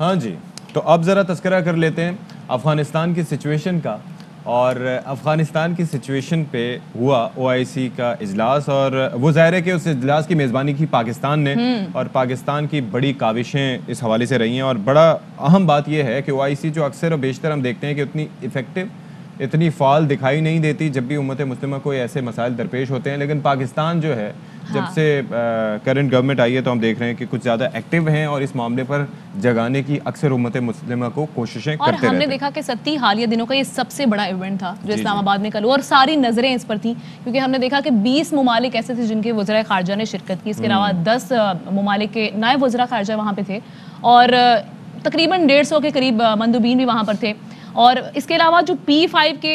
ہاں جی، تو اب ذرا تذکرہ کر لیتے ہیں افغانستان کی سچویشن کا. اور افغانستان کی سچویشن پہ ہوا OIC کا اجلاس، اور وہ ظاہر ہے کہ اس اجلاس کی میزبانی کی پاکستان نے، اور پاکستان کی بڑی کاوشیں اس حوالے سے رہی ہیں. اور بڑا اہم بات یہ ہے کہ OIC جو اکثر و بیشتر ہم دیکھتے ہیں کہ اتنی افیکٹو، اتنی فعال دکھائی نہیں دیتی جب بھی امت مسلمہ کو ایسے مسائل درپیش ہوتے ہیں. لیکن پاکستان جو ہے جب سے کرنٹ گورنمنٹ آئی ہے تو ہم دیکھ رہے ہیں کہ کچھ زیادہ ایکٹیو ہیں اور اس معاملے پر جگانے کی اکثر امت مسلمہ کو کوششیں کرتے رہتے ہیں. اور ہم نے دیکھا کہ 37 حالیہ دنوں کا یہ سب سے بڑا ایونٹ تھا جو اسلام آباد میں کل ہوا، اور ساری نظریں اس پر تھیں کیونکہ ہم نے دیکھا کہ 20 ممالک ایسے تھے جن کے وزرائے خارجہ نے شرکت کی. اس کے علاوہ 10 ممالک کے نائب وزراء خارجہ وہاں پہ تھے، اور تقریباً 150 کے قریب مندوبین بھی وہاں پر تھے. اور اس کے علاوہ جو P5 کے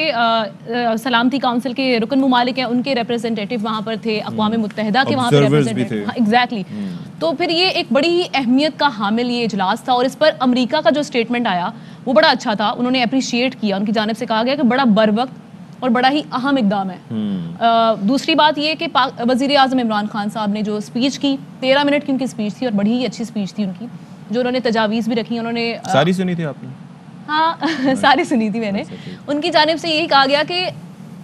سلامتی کونسل کے رکن ممالک ہیں ان کے ریپرزنٹیٹیو وہاں پر تھے، اقوام متحدہ کے وہاں پہ ریپرزنٹیٹیو. ایگزیکٹلی. تو پھر یہ ایک بڑی ہی اہمیت کا حامل یہ اجلاس تھا، اور اس پر امریکہ کا جو اسٹیٹمنٹ آیا وہ بڑا اچھا تھا. انہوں نے اپریشیٹ کیا، ان کی جانب سے کہا گیا کہ بڑا بروقت اور بڑا ہی اہم اقدام ہے. دوسری بات یہ کہ وزیر اعظم عمران خان صاحب نے جو اسپیچ کی، 13 منٹ کی ان کی اسپیچ تھی، اور بڑی ہی اچھی اسپیچ تھی ان کی، جو انہوں نے تجاویز بھی رکھی. انہوں نے ساری سنی تھی آپ نے؟ ہاں ساری سنی تھی میں نے. ان کی جانب سے یہی کہا گیا کہ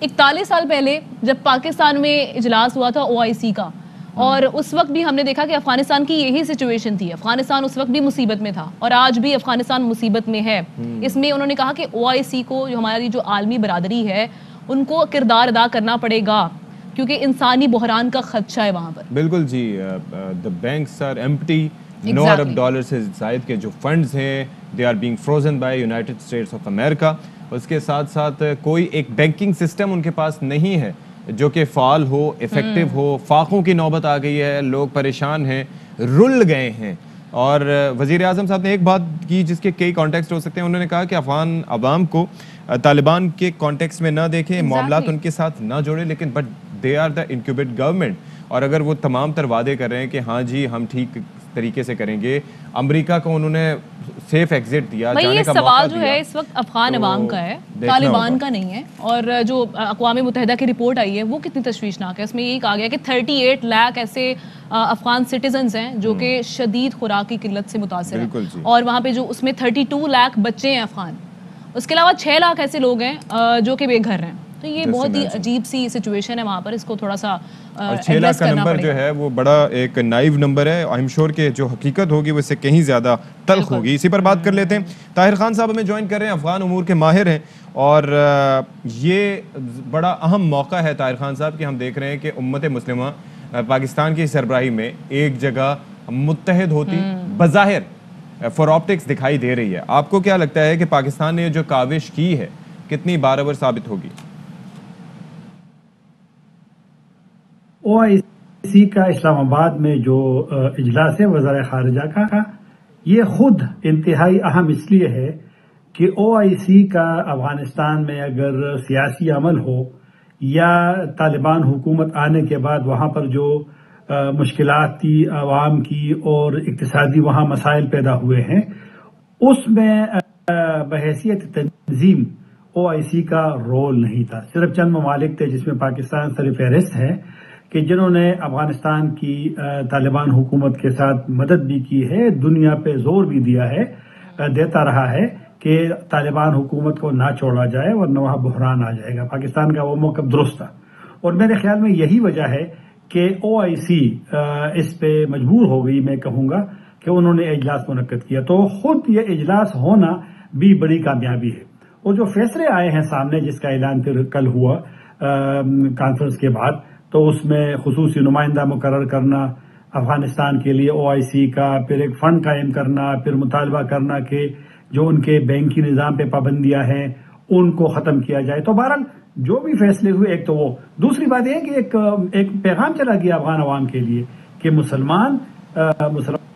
41 سال پہلے جب پاکستان میں اجلاس ہوا تھا OIC کا، اور اس وقت بھی ہم نے دیکھا کہ افغانستان کی یہی سچویشن تھی. افغانستان اس وقت بھی مصیبت میں تھا اور آج بھی افغانستان مصیبت میں ہے. اس میں انہوں نے کہا کہ OIC کو، جو ہماری جو عالمی برادری ہے، ان کو کردار ادا کرنا پڑے گا کیونکہ انسانی بحران کا خدشہ ہے وہاں پر. بالکل جی. the banks are empty. No Arab dollars سے زائد کے جو فنڈز ہیں they are being frozen by United States of America. اس کے ساتھ ساتھ کوئی ایک بینکنگ سسٹم ان کے پاس نہیں ہے جو کہ فعال ہو، افیکٹو ہو. فاقوں کی نوبت آ گئی ہے، لوگ پریشان ہیں، رل گئے ہیں. اور وزیر اعظم صاحب نے ایک بات کی جس کے کئی کانٹیکسٹ ہو سکتے ہیں. انہوں نے کہا کہ افغان عوام کو طالبان کے کانٹیکسٹ میں نہ دیکھیں، معاملات ان کے ساتھ نہ جوڑیں، لیکن but they are the incubate government. اور اگر وہ تمام تر وعدے کر رہے ہیں کہ ہاں جی ہم ٹھیک طریقے سے کریں گے، امریکہ کو انہوں نے سیف ایگزٹ دیا، جانے کا موقع دیا. سوال جو ہے اس وقت افغان عوام کا ہے، طالبان کا نہیں ہے. اور جو اقوام متحدہ کی رپورٹ آئی ہے وہ کتنی تشویشناک ہے. اس میں یہی کہا گیا کہ 38 لاکھ ایسے افغان سٹیزنز ہیں جو کہ شدید خوراک کی قلت سے متاثر ہیں، اور وہاں پہ جو اس میں 32 لاکھ بچے ہیں افغان. اس کے علاوہ 6 لاکھ ایسے لوگ ہیں جو کہ بے گھر ہیں. تو یہ بہت ہی عجیب سی سچویشن ہے وہاں پر. اس کو تھوڑا سا 6 لاکھ کا نمبر جو ہے وہ بڑا ایک نائیو نمبر ہے. آئی ایم شیور کہ جو حقیقت ہوگی وہ اس سے کہیں زیادہ تلخ ہوگی. اسی پر بات کر لیتے ہیں. طاہر خان صاحب ہمیں جوائن کر رہے ہیں، افغان امور کے ماہر ہیں، اور یہ بڑا اہم موقع ہے طاہر خان صاحب کہ ہم دیکھ رہے ہیں کہ امت مسلمہ پاکستان کی سربراہی میں ایک جگہ متحد ہوتی بظاہر فار آپٹکس دکھائی دے رہی ہے. آپ کو کیا لگتا ہے کہ پاکستان نے جو کاوش کی ہے کتنی بارآور ثابت ہوگی؟ OIC کا اسلام آباد میں جو اجلاس ہے وزرائے خارجہ کا، یہ خود انتہائی اہم اس لیے ہے کہ OIC کا افغانستان میں اگر سیاسی عمل ہو یا طالبان حکومت آنے کے بعد وہاں پر جو مشکلات تھی عوام کی اور اقتصادی وہاں مسائل پیدا ہوئے ہیں، اس میں بحیثیت تنظیم OIC کا رول نہیں تھا. صرف چند ممالک تھے جس میں پاکستان سر فہرست ہے کہ جنہوں نے افغانستان کی طالبان حکومت کے ساتھ مدد بھی کی ہے، دنیا پہ زور بھی دیا ہے، دیتا رہا ہے کہ طالبان حکومت کو نہ چھوڑا جائے ورنہ وہاں بحران آ جائے گا. پاکستان کا وہ موقف درست تھا، اور میرے خیال میں یہی وجہ ہے کہ OIC اس پہ مجبور ہو گئی، میں کہوں گا کہ انہوں نے اجلاس منعقد کیا. تو خود یہ اجلاس ہونا بھی بڑی کامیابی ہے. اور جو فیصلے آئے ہیں سامنے، جس کا اعلان پھر کل ہوا کانفرنس کے بعد، تو اس میں خصوصی نمائندہ مقرر کرنا افغانستان کے لیے OIC کا، پھر ایک فنڈ قائم کرنا، پھر مطالبہ کرنا کہ جو ان کے بینکی نظام پہ پابندیاں ہیں ان کو ختم کیا جائے. تو بہرحال جو بھی فیصلے ہوئے، ایک تو وہ، دوسری بات یہ ہے کہ ایک پیغام چلا گیا افغان عوام کے لیے کہ مسلمان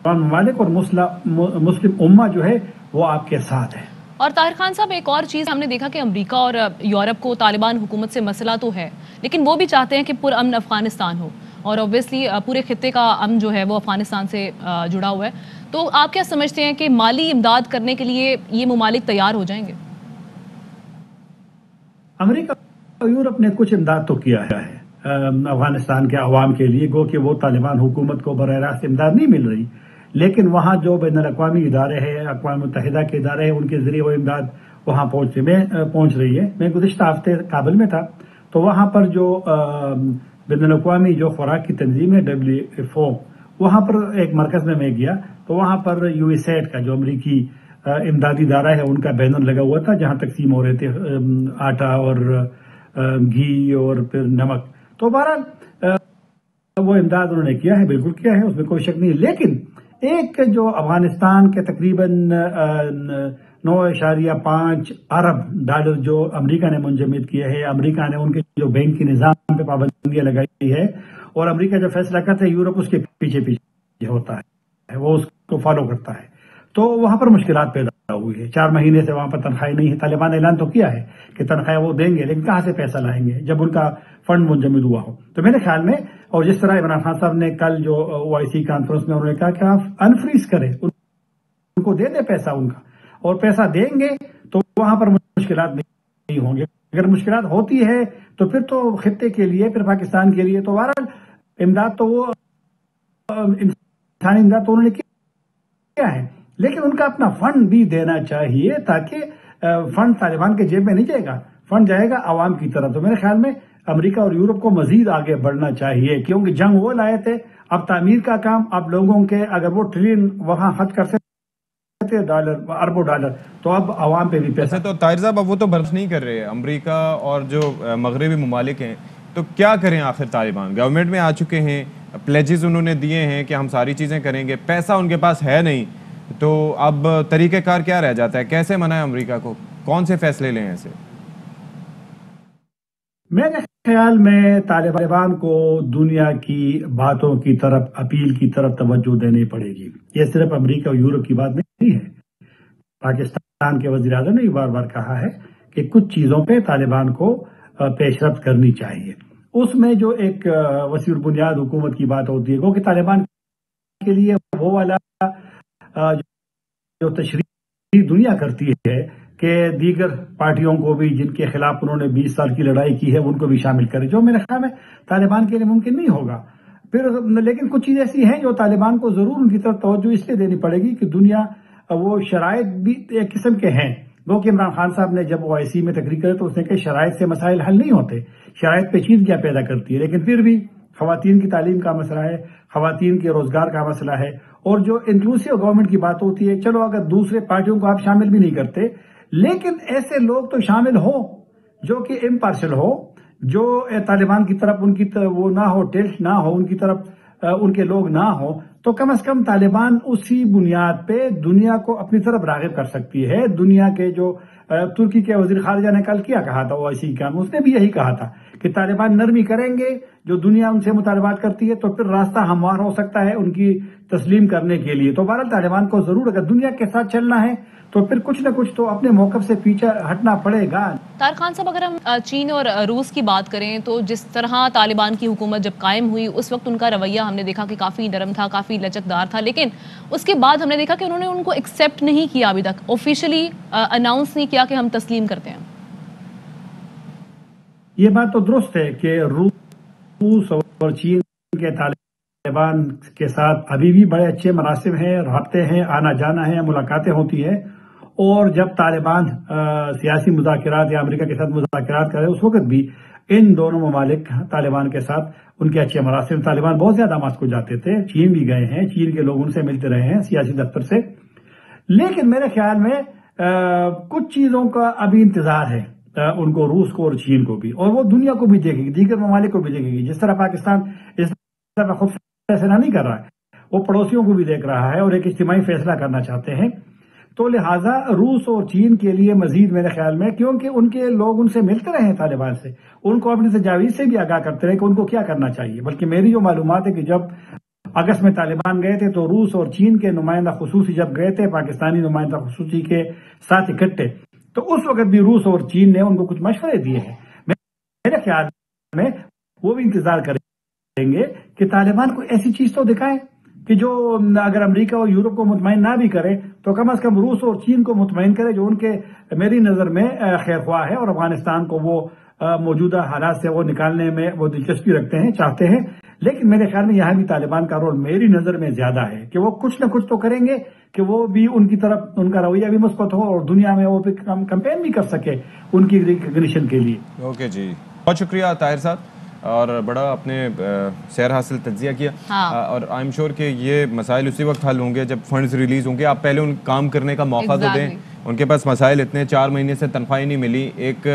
ممالک اور مسلم امہ جو ہے وہ آپ کے ساتھ ہے. اور طاہر خان صاحب ایک اور چیز ہم نے دیکھا کہ امریکہ اور یورپ کو طالبان حکومت سے مسئلہ تو ہے، لیکن وہ بھی چاہتے ہیں کہ پرامن افغانستان ہو، اور اوبویسلی پورے خطے کا امن جو ہے وہ افغانستان سے جڑا ہوا ہے. تو آپ کیا سمجھتے ہیں کہ مالی امداد کرنے کے لیے یہ ممالک تیار ہو جائیں گے؟ امریکہ اور یورپ نے کچھ امداد تو کیا ہے افغانستان کے عوام کے لیے، گو کہ وہ طالبان حکومت کو براہ راست امداد نہیں مل رہی، لیکن وہاں جو بین الاقوامی ادارے ہیں، اقوام متحدہ کے ادارے ہیں، ان کے ذریعے وہ امداد وہاں پہنچ رہی ہے۔ میں گزشتہ ہفتے کابل میں تھا، تو وہاں پر جو بین الاقوامی جو خوراک کی تنظیم ہے WFO، وہاں پر ایک مرکز میں گیا تو وہاں پر USAID کا جو امریکی امدادی ادارہ ہے ان کا بینر لگا ہوا تھا، جہاں تقسیم ہو رہے تھے آٹا اور گھی اور پھر نمک۔ تو بہرحال وہ امداد انہوں نے کیا ہے، بالکل کیا ہے، اس میں کوئی شک نہیں، لیکن ایک جو افغانستان کے تقریباً 9.5 ارب ڈالر جو امریکہ نے منجمد کیے ہیں، امریکہ نے ان کے جو بینکی نظام پہ پابندیاں لگائی ہے، اور امریکہ جو فیصلہ کرتا ہے یورپ اس کے پیچھے پیچھے ہوتا ہے، وہ اس کو فالو کرتا ہے، تو وہاں پر مشکلات پیدا ہوئی ہے۔ 4 مہینے سے وہاں پر تنخواہیں نہیں ہے۔ طالبان نے اعلان تو کیا ہے کہ تنخواہیں وہ دیں گے، لیکن کہاں سے پیسہ لائیں گے جب ان کا فنڈ منجمد ہوا ہو؟ تو میرے خیال میں، اور جس طرح عمران خان صاحب نے کل جو OIC کانفرنس میں انہوں نے کہا کہ آپ انفریز کریں، ان کو دے دیں پیسہ ان کا، اور پیسہ دیں گے تو وہاں پر مشکلات نہیں ہوں گے۔ اگر مشکلات ہوتی ہے تو پھر تو خطے کے لیے، پھر پاکستان کے لیے تو بہرحال امداد تو وہ انسانی امداد تو انہوں نے کیا ہے، لیکن ان کا اپنا فنڈ بھی دینا چاہیے، تاکہ فنڈ طالبان کے جیب میں نہیں جائے گا، فنڈ جائے گا عوام کی طرف۔ تو میرے خیال میں امریکہ اور یورپ کو مزید آگے بڑھنا چاہیے، کیونکہ جنگ وہ لائے تھے، اب تعمیر کا کام، اب لوگوں کے اگر وہ ٹریلین وہاں خرچ کر سکتے ڈالر، اربوں ڈالر، تو اب عوام پہ بھی پیسہ۔ ویسے تو طاہر صاحب اب وہ تو برف نہیں کر رہے ہیں امریکہ اور جو مغربی ممالک ہیں، تو کیا کریں آخر؟ طالبان گورنمنٹ میں آ چکے ہیں، پلیجز انہوں نے دیے ہیں کہ ہم ساری چیزیں کریں گے، پیسہ ان کے پاس ہے نہیں، تو اب طریقہ کار کیا رہ جاتا ہے؟ کیسے منائیں امریکہ کو؟ کون سے فیصلے لیں ایسے؟ میرے خیال میں طالبان کو دنیا کی باتوں کی طرف، اپیل کی طرف توجہ دینی پڑے گی۔ یہ صرف امریکہ اور یورپ کی بات نہیں ہے، پاکستان کے وزیر اعظم نے یہ بار بار کہا ہے کہ کچھ چیزوں پہ طالبان کو پیش رفت کرنی چاہیے۔ اس میں جو ایک وسیع البنیاد حکومت کی بات ہوتی ہے، وہ کہ طالبان کے لیے وہ والا جو تشریح دنیا کرتی ہے کہ دیگر پارٹیوں کو بھی جن کے خلاف انہوں نے 20 سال کی لڑائی کی ہے ان کو بھی شامل کرے، جو میرے خیال میں طالبان کے لیے ممکن نہیں ہوگا۔ پھر لیکن کچھ چیزیں ایسی ہیں جو طالبان کو ضرور ان کی طرف توجہ اس لیے دینی پڑے گی کہ دنیا، وہ شرائط بھی ایک قسم کے ہیں، وہ کہ عمران خان صاحب نے جب OIC میں تقریر کرے تو اس نے کہا شرائط سے مسائل حل نہیں ہوتے، شرائط پیچیدگیاں پیدا کرتی ہے، لیکن پھر بھی خواتین کی تعلیم کا مسئلہ ہے، خواتین کے روزگار کا مسئلہ ہے، اور جو انکلوسیو گورنمنٹ کی بات ہوتی ہے، چلو اگر دوسرے پارٹیوں کو آپ شامل بھی نہیں کرتے، لیکن ایسے لوگ تو شامل ہو جو کہ امپارشل ہو، جو طالبان کی طرف ان کی وہ نہ ہو، ٹلٹ نہ ہو، ان کی طرف ان کے لوگ نہ ہو، تو کم از کم طالبان اسی بنیاد پہ دنیا کو اپنی طرف راغب کر سکتی ہے۔ دنیا کے جو ترکی کے وزیر خارجہ نے کل کیا کہا تھا OIC کا، اس نے بھی یہی کہا تھا کہ طالبان نرمی کریں گے، جو دنیا ان سے مطالبات کرتی ہے تو پھر راستہ ہموار ہو سکتا ہے ان کی تسلیم کرنے کے لیے۔ تو بہرحال طالبان کو ضرور اگر دنیا کے ساتھ چلنا ہے تو پھر کچھ نہ کچھ تو اپنے موقف سے پیچھے ہٹنا پڑے گا۔ طاہر خان صاحب، اگر ہم چین اور روس کی بات کریں تو جس طرح طالبان کی حکومت جب قائم ہوئی اس وقت ان کا رویہ ہم نے دیکھا کہ کافی نرم تھا، کافی لچکدار تھا، لیکن اس کے بعد ہم نے دیکھا کہ انہوں نے ان کو ایکسیپٹ نہیں کیا، ابھی تک آفیشلی اناؤنس نہیں کیا کہ ہم تسلیم کرتے ہیں۔ یہ بات تو درست ہے کہ روس اور چین کے طالبان کے ساتھ ابھی بھی بڑے اچھے مناسب ہیں، رابطے ہیں، آنا جانا ہے، ملاقاتیں ہوتی ہیں، اور جب طالبان سیاسی مذاکرات یا امریکہ کے ساتھ مذاکرات کرے اس وقت بھی ان دونوں ممالک طالبان کے ساتھ ان کے اچھے مناسب۔ طالبان بہت زیادہ ماسکو جاتے تھے، چین بھی گئے ہیں، چین کے لوگ ان سے ملتے رہے ہیں سیاسی دفتر سے، لیکن میرے خیال میں کچھ چیزوں کا ابھی انتظار ہے ان کو، روس کو اور چین کو بھی، اور وہ دنیا کو بھی دیکھے گی، دیگر ممالک کو بھی دیکھے گی۔ جس طرح پاکستان اس طرح خود فیصلہ نہیں کر رہا ہے، وہ پڑوسیوں کو بھی دیکھ رہا ہے اور ایک اجتماعی فیصلہ کرنا چاہتے ہیں، تو لہٰذا روس اور چین کے لیے مزید میرے خیال میں، کیونکہ ان کے لوگ ان سے ملتے رہے ہیں طالبان سے، ان کو اپنی تجاویز سے بھی آگاہ کرتے رہے کہ ان کو کیا کرنا چاہیے۔ بلکہ میری جو معلومات ہے کہ جب اگست میں طالبان گئے تھے تو روس اور چین کے نمائندہ خصوصی جب گئے تھے پاکستانی نمائندہ خصوصی کے ساتھ اکٹھے، تو اس وقت بھی روس اور چین نے ان کو کچھ مشورے دیے ہیں۔ میرے خیال میں وہ بھی انتظار کریں گے کہ طالبان کو ایسی چیز تو دکھائیں کہ جو اگر امریکہ اور یورپ کو مطمئن نہ بھی کرے تو کم از کم روس اور چین کو مطمئن کرے، جو ان کے میری نظر میں خیر خواہ ہے اور افغانستان کو وہ موجودہ حالات سے وہ نکالنے میں وہ دلچسپی رکھتے ہیں، چاہتے ہیں۔ لیکن میرے خیال میں یہاں بھی طالبان کا رول میری نظر میں زیادہ ہے کہ وہ کچھ نہ کچھ تو کریں گے کہ وہ بھی ان کی طرف ان کا رویہ بھی مثبت ہو اور دنیا میں وہ کمپین بھی کر سکے ان کی ریکگنیشن کے لیے. اوکے جی, بہت شکریہ طاہر صاحب, اور بڑا اپنے سیر حاصل تجزیہ کیا. اور آئی ایم شیور کہ یہ مسائل اسی وقت حل ہوں گے جب فنڈز ریلیز ہوں گے. آپ پہلے ان کام کرنے کا موقع تو دیں, ان کے پاس مسائل اتنے, 4 مہینے سے تنخواہ نہیں ملی, ایک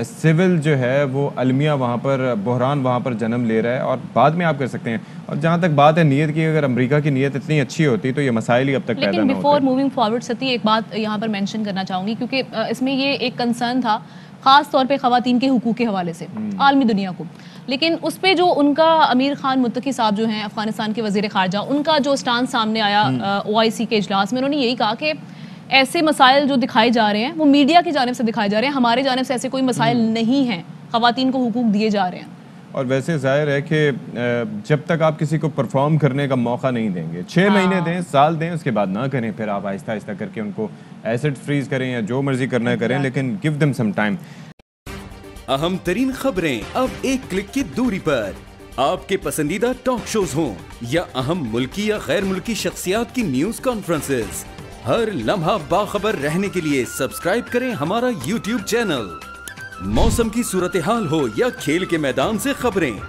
سول جو ہے وہ المیہ وہاں پر بحران وہاں پر جنم لے رہا ہے, اور بعد میں آپ کر سکتے ہیں. اور جہاں تک بات ہے نیت کی, اگر امریکہ کی نیت اتنی اچھی ہوتی تو یہ مسائل ہی اب تک پیدا نہ ہوتے. لیکن بیفور موونگ فارورڈ ستی ایک بات یہاں پر مینشن کرنا چاہوں گی, کیونکہ اس میں یہ ایک کنسرن تھا خاص طور پہ خواتین کے حقوق کے حوالے سے عالمی دنیا کو. لیکن اس پہ جو ان کا امیر خان متقی صاحب جو ہیں افغانستان کے وزیر خارجہ, ان کا جو سٹانڈ سامنے آیا OIC کے اجلاس میں, انہوں نے یہی کہا کہ ایسے مسائل جو دکھائے جا رہے ہیں وہ میڈیا کی جانب سے دکھائے جا رہے ہیں, ہمارے جانب سے ایسے کوئی مسائل نہیں ہیں, خواتین کو حقوق دیے جا رہے ہیں. اور ویسے ظاہر ہے کہ جب تک آپ کسی کو پرفارم کرنے کا موقع نہیں دیں گے, 6 مہینے دیں, سال دیں, اس کے بعد نہ کریں, پھر آپ آہستہ آہستہ کر کے ان کو ایسٹ فریز کریں یا جو مرضی کرنا کریں, لیکن گیو دیم سم ٹائم. اہم ترین خبریں اب ایک کلک کی دوری پر, آپ کے پسندیدہ ٹاک شوز ہوں یا اہم ملکی یا غیر ملکی شخصیات کی نیوز کانفرنسز, ہر لمحہ باخبر رہنے کے لیے سبسکرائب کریں ہمارا YouTube چینل. موسم کی صورتحال ہو یا کھیل کے میدان سے خبریں,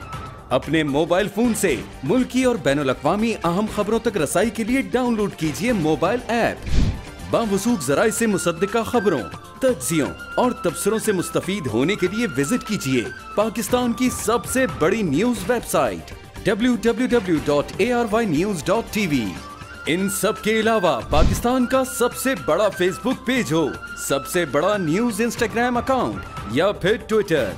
اپنے موبائل فون سے ملکی اور بین الاقوامی اہم خبروں تک رسائی کے لیے ڈاؤن لوڈ کیجیے موبائل ایپ. باوثوق ذرائع سے مصدقہ خبروں, تجزیوں اور تبصروں سے مستفید ہونے کے لیے وزٹ کیجیے پاکستان کی سب سے بڑی نیوز ویب سائٹ www.arYnews.tv. ان سب کے علاوہ پاکستان کا سب سے بڑا فیس بک پیج ہو, سب سے بڑا نیوز انسٹاگرام اکاؤنٹ یا پھر ٹویٹر,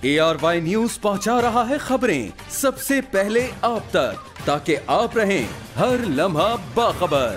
ARY نیوز پہنچا رہا ہے خبریں سب سے پہلے آپ تک, تاکہ آپ رہیں ہر لمحہ باخبر.